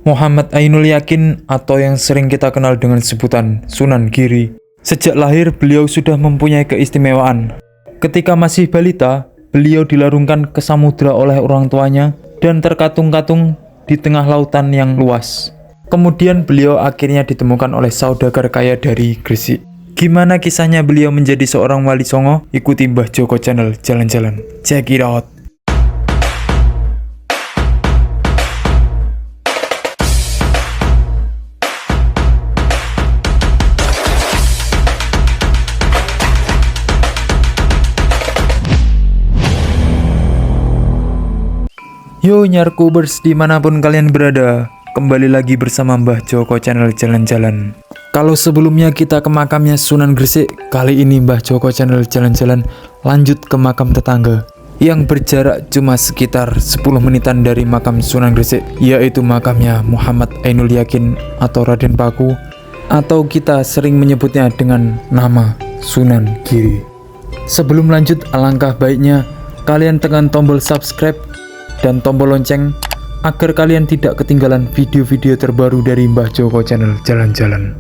Muhammad Ainul Yakin atau yang sering kita kenal dengan sebutan Sunan Giri. Sejak lahir beliau sudah mempunyai keistimewaan. Ketika masih balita, beliau dilarungkan ke samudra oleh orang tuanya dan terkatung-katung di tengah lautan yang luas. Kemudian beliau akhirnya ditemukan oleh saudagar kaya dari Gresik. Gimana kisahnya beliau menjadi seorang wali songo? Ikuti Mbah Joko Channel jalan-jalan. Check it out. Yo Nyarkubers dimanapun kalian berada, kembali lagi bersama Mbah Joko Channel jalan-jalan. Kalau sebelumnya kita ke makamnya Sunan Gresik, kali ini Mbah Joko Channel jalan-jalan lanjut ke makam tetangga yang berjarak cuma sekitar 10 menitan dari makam Sunan Gresik, yaitu makamnya Muhammad Ainul Yakin atau Raden Paku, atau kita sering menyebutnya dengan nama Sunan Giri. Sebelum lanjut, alangkah baiknya kalian tekan tombol subscribe dan tombol lonceng agar kalian tidak ketinggalan video-video terbaru dari Mbah Joko Channel jalan-jalan.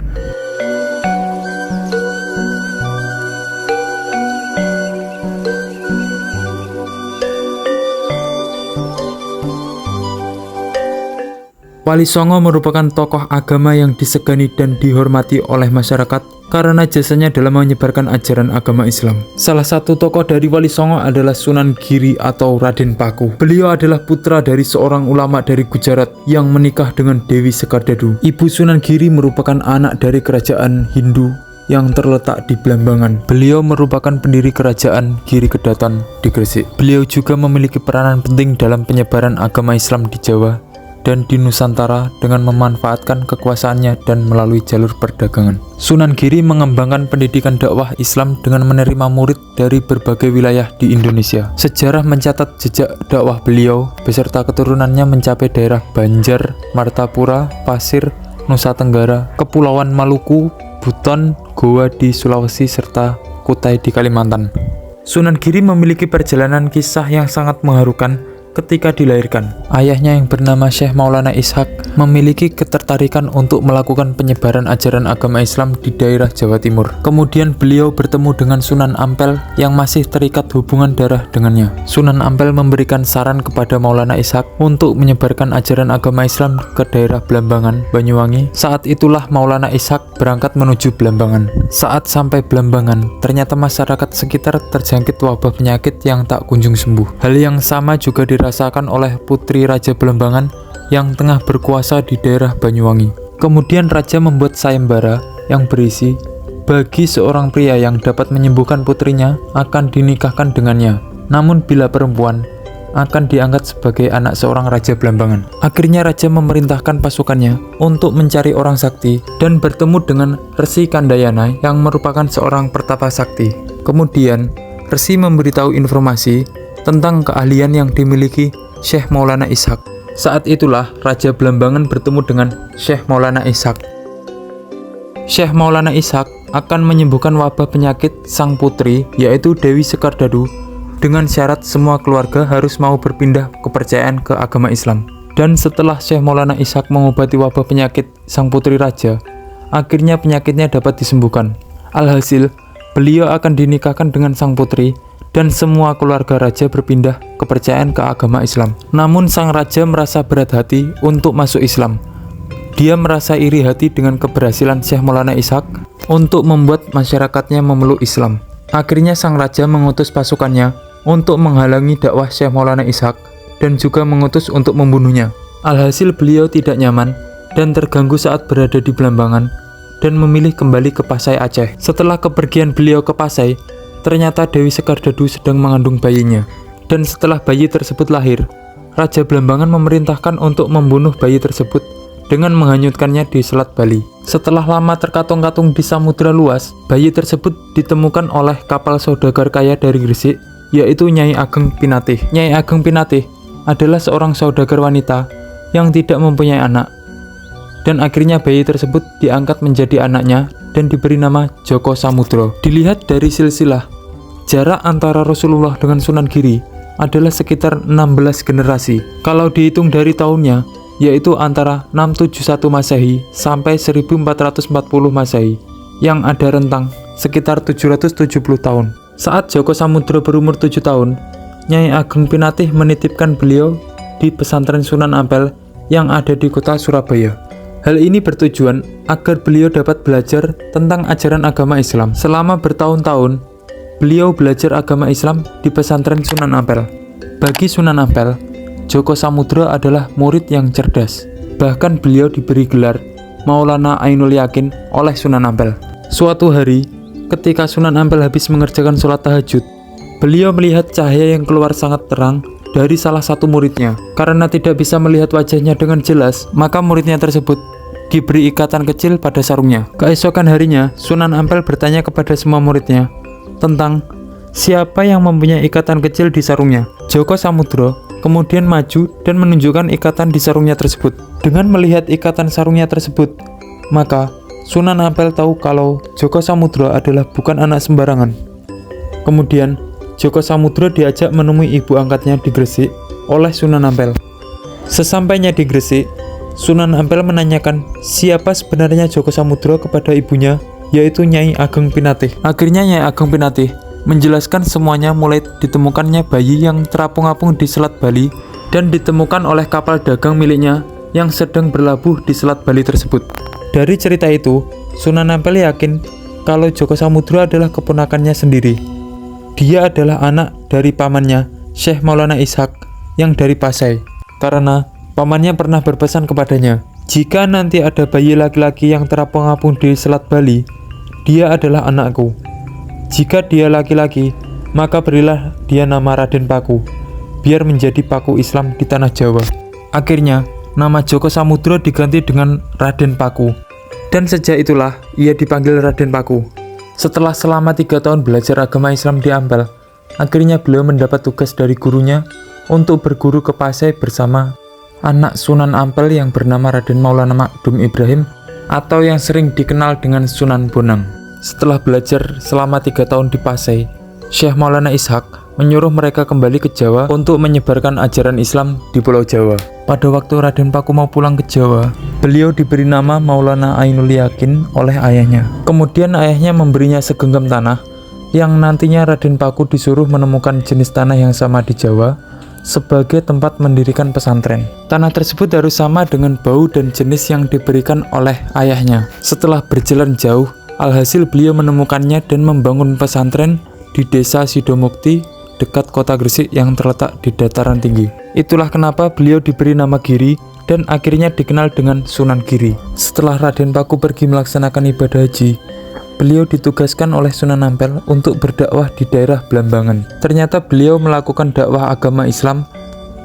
Wali Songo merupakan tokoh agama yang disegani dan dihormati oleh masyarakat karena jasanya dalam menyebarkan ajaran agama Islam. Salah satu tokoh dari Wali Songo adalah Sunan Giri atau Raden Paku. Beliau adalah putra dari seorang ulama dari Gujarat yang menikah dengan Dewi Sekardadu. Ibu Sunan Giri merupakan anak dari kerajaan Hindu yang terletak di Blambangan. Beliau merupakan pendiri kerajaan Giri Kedatan di Gresik. Beliau juga memiliki peranan penting dalam penyebaran agama Islam di Jawa dan di Nusantara dengan memanfaatkan kekuasaannya dan melalui jalur perdagangan. Sunan Giri mengembangkan pendidikan dakwah Islam dengan menerima murid dari berbagai wilayah di Indonesia. Sejarah mencatat jejak dakwah beliau beserta keturunannya mencapai daerah Banjar, Martapura, Pasir, Nusa Tenggara, Kepulauan Maluku, Buton, Goa di Sulawesi, serta Kutai di Kalimantan. Sunan Giri memiliki perjalanan kisah yang sangat mengharukan. Ketika dilahirkan, ayahnya yang bernama Syekh Maulana Ishaq memiliki ketertarikan untuk melakukan penyebaran ajaran agama Islam di daerah Jawa Timur. Kemudian beliau bertemu dengan Sunan Ampel yang masih terikat hubungan darah dengannya. Sunan Ampel memberikan saran kepada Maulana Ishaq untuk menyebarkan ajaran agama Islam ke daerah Blambangan, Banyuwangi. Saat itulah Maulana Ishaq berangkat menuju Blambangan. Saat sampai Blambangan, ternyata masyarakat sekitar terjangkit wabah penyakit yang tak kunjung sembuh. Hal yang sama juga dirasakan oleh putri Raja Blambangan yang tengah berkuasa di daerah Banyuwangi. Kemudian raja membuat sayembara yang berisi, bagi seorang pria yang dapat menyembuhkan putrinya akan dinikahkan dengannya, namun bila perempuan akan diangkat sebagai anak seorang Raja Blambangan. Akhirnya raja memerintahkan pasukannya untuk mencari orang sakti dan bertemu dengan Resi Kandayana yang merupakan seorang pertapa sakti. Kemudian Resi memberitahu informasi tentang keahlian yang dimiliki Syekh Maulana Ishaq. Saat itulah Raja Blambangan bertemu dengan Syekh Maulana Ishaq. Syekh Maulana Ishaq akan menyembuhkan wabah penyakit sang putri, yaitu Dewi Sekardadu, dengan syarat semua keluarga harus mau berpindah kepercayaan ke agama Islam. Dan setelah Syekh Maulana Ishaq mengobati wabah penyakit sang putri raja, akhirnya penyakitnya dapat disembuhkan. Alhasil, beliau akan dinikahkan dengan sang putri dan semua keluarga raja berpindah kepercayaan ke agama Islam. Namun sang raja merasa berat hati untuk masuk Islam. Dia merasa iri hati dengan keberhasilan Syekh Maulana Ishaq untuk membuat masyarakatnya memeluk Islam. Akhirnya sang raja mengutus pasukannya untuk menghalangi dakwah Syekh Maulana Ishaq dan juga mengutus untuk membunuhnya. Alhasil beliau tidak nyaman dan terganggu saat berada di Blambangan dan memilih kembali ke Pasai Aceh. Setelah kepergian beliau ke Pasai, ternyata Dewi Sekardadu sedang mengandung bayinya. Dan setelah bayi tersebut lahir, Raja Blambangan memerintahkan untuk membunuh bayi tersebut dengan menghanyutkannya di Selat Bali. Setelah lama terkatung-katung di samudra luas, bayi tersebut ditemukan oleh kapal saudagar kaya dari Gresik, yaitu Nyai Ageng Pinatih. Nyai Ageng Pinatih adalah seorang saudagar wanita yang tidak mempunyai anak. Dan akhirnya bayi tersebut diangkat menjadi anaknya dan diberi nama Joko Samudro. Dilihat dari silsilah, jarak antara Rasulullah dengan Sunan Giri adalah sekitar 16 generasi. Kalau dihitung dari tahunnya, yaitu antara 671 Masehi sampai 1440 Masehi, yang ada rentang sekitar 770 tahun. Saat Djoko Samudro berumur 7 tahun, Nyai Ageng Pinatih menitipkan beliau di pesantren Sunan Ampel yang ada di kota Surabaya. Hal ini bertujuan agar beliau dapat belajar tentang ajaran agama Islam. Selama bertahun-tahun, beliau belajar agama Islam di pesantren Sunan Ampel. Bagi Sunan Ampel, Djoko Samudro adalah murid yang cerdas. Bahkan beliau diberi gelar Maulana Ainul Yakin oleh Sunan Ampel. Suatu hari, ketika Sunan Ampel habis mengerjakan sholat tahajud, beliau melihat cahaya yang keluar sangat terang dari salah satu muridnya. Karena tidak bisa melihat wajahnya dengan jelas, maka muridnya tersebut diberi ikatan kecil pada sarungnya. Keesokan harinya, Sunan Ampel bertanya kepada semua muridnya tentang siapa yang mempunyai ikatan kecil di sarungnya. Djoko Samudro kemudian maju dan menunjukkan ikatan di sarungnya tersebut. Dengan melihat ikatan sarungnya tersebut, maka Sunan Ampel tahu kalau Djoko Samudro adalah bukan anak sembarangan. Kemudian, Djoko Samudro diajak menemui ibu angkatnya di Gresik oleh Sunan Ampel. Sesampainya di Gresik, Sunan Ampel menanyakan siapa sebenarnya Djoko Samudro kepada ibunya, yaitu Nyai Ageng Pinatih. Akhirnya Nyai Ageng Pinatih menjelaskan semuanya, mulai ditemukannya bayi yang terapung-apung di Selat Bali dan ditemukan oleh kapal dagang miliknya yang sedang berlabuh di Selat Bali tersebut. Dari cerita itu, Sunan Ampel yakin kalau Djoko Samudro adalah keponakannya sendiri. Dia adalah anak dari pamannya, Syekh Maulana Ishak, yang dari Pasai. Karena pamannya pernah berpesan kepadanya, jika nanti ada bayi laki-laki yang terapung-apung di Selat Bali, dia adalah anakku. Jika dia laki-laki, maka berilah dia nama Raden Paku, biar menjadi Paku Islam di tanah Jawa. Akhirnya, nama Djoko Samudro diganti dengan Raden Paku. Dan sejak itulah ia dipanggil Raden Paku. Setelah selama 3 tahun belajar agama Islam di Ampel, akhirnya beliau mendapat tugas dari gurunya untuk berguru ke Pasai bersama anak Sunan Ampel yang bernama Raden Maulana Makdum Ibrahim atau yang sering dikenal dengan Sunan Bonang. Setelah belajar selama 3 tahun di Pasai, Syekh Maulana Ishak menyuruh mereka kembali ke Jawa untuk menyebarkan ajaran Islam di Pulau Jawa. Pada waktu Raden Paku mau pulang ke Jawa, beliau diberi nama Maulana Ainul Yakin oleh ayahnya. Kemudian ayahnya memberinya segenggam tanah yang nantinya Raden Paku disuruh menemukan jenis tanah yang sama di Jawa sebagai tempat mendirikan pesantren. Tanah tersebut harus sama dengan bau dan jenis yang diberikan oleh ayahnya. Setelah berjalan jauh, alhasil beliau menemukannya dan membangun pesantren di desa Sidomukti dekat kota Gresik yang terletak di dataran tinggi. Itulah kenapa beliau diberi nama Giri dan akhirnya dikenal dengan Sunan Giri. Setelah Raden Paku pergi melaksanakan ibadah haji, beliau ditugaskan oleh Sunan Ampel untuk berdakwah di daerah Blambangan. Ternyata beliau melakukan dakwah agama Islam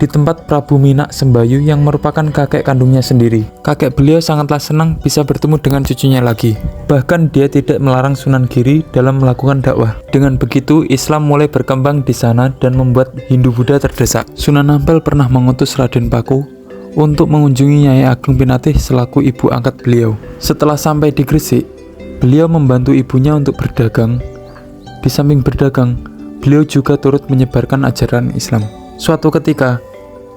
di tempat Prabu Minak Sembayu yang merupakan kakek kandungnya sendiri. Kakek beliau sangatlah senang bisa bertemu dengan cucunya lagi. Bahkan dia tidak melarang Sunan Giri dalam melakukan dakwah. Dengan begitu, Islam mulai berkembang di sana dan membuat Hindu-Buddha terdesak. Sunan Ampel pernah mengutus Raden Paku untuk mengunjungi Nyai Ageng Pinatih selaku ibu angkat beliau. Setelah sampai di Gresik, beliau membantu ibunya untuk berdagang. Di samping berdagang, beliau juga turut menyebarkan ajaran Islam. Suatu ketika,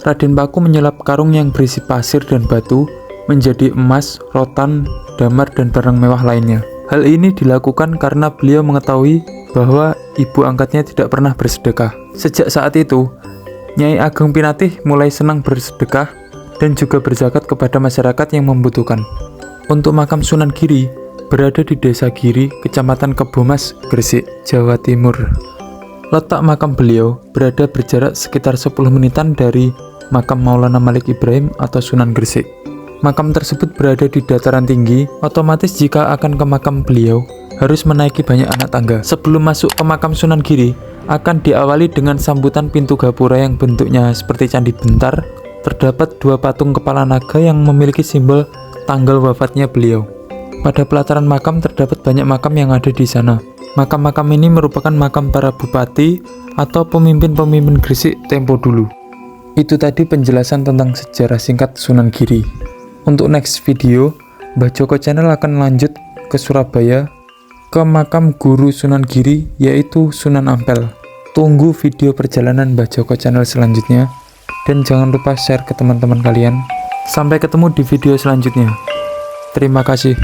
Raden Paku menyulap karung yang berisi pasir dan batu menjadi emas, rotan, damar, dan barang mewah lainnya. Hal ini dilakukan karena beliau mengetahui bahwa ibu angkatnya tidak pernah bersedekah. Sejak saat itu, Nyai Ageng Pinatih mulai senang bersedekah dan juga berzakat kepada masyarakat yang membutuhkan. Untuk makam Sunan Giri berada di Desa Giri, Kecamatan Kebomas, Gresik, Jawa Timur. Letak makam beliau berada berjarak sekitar 10 menitan dari makam Maulana Malik Ibrahim atau Sunan Gresik. Makam tersebut berada di dataran tinggi, otomatis jika akan ke makam beliau harus menaiki banyak anak tangga. Sebelum masuk ke makam Sunan Giri, akan diawali dengan sambutan pintu gapura yang bentuknya seperti candi bentar. Terdapat 2 patung kepala naga yang memiliki simbol tanggal wafatnya beliau. Pada pelataran makam terdapat banyak makam yang ada di sana. Makam-makam ini merupakan makam para bupati atau pemimpin-pemimpin Gresik tempo dulu. Itu tadi penjelasan tentang sejarah singkat Sunan Giri. Untuk next video, Mbah Djoko Channel akan lanjut ke Surabaya, ke makam guru Sunan Giri, yaitu Sunan Ampel. Tunggu video perjalanan Mbah Djoko Channel selanjutnya, dan jangan lupa share ke teman-teman kalian. Sampai ketemu di video selanjutnya. Terima kasih.